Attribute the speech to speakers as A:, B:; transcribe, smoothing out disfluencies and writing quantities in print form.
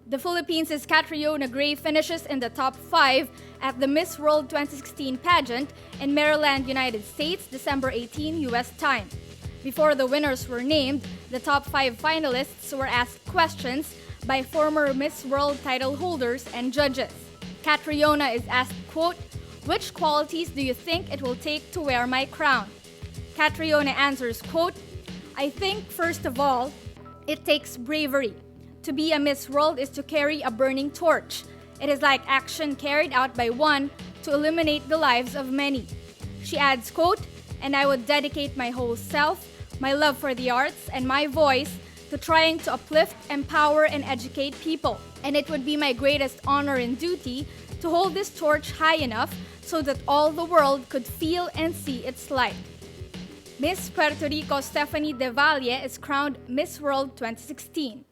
A: The Philippines' Catriona Gray finishes in the top 5 at the Miss World 2016 pageant in Maryland, United States, December 18, U.S. time. Before the winners were named, the top 5 finalists were asked questions by former Miss World title holders and judges. Catriona is asked, quote, "Which qualities do you think it will take to wear my crown?" Catriona answers, quote, "I think, first of all, it takes bravery. To be a Miss World is to carry a burning torch. It is like action carried out by one to illuminate the lives of many." She adds, quote, "And I would dedicate my whole self, my love for the arts, and my voice to trying to uplift, empower, and educate people. And it would be my greatest honor and duty to hold this torch high enough so that all the world could feel and see its light." Miss Puerto Rico Stephanie De Valle is crowned Miss World 2016.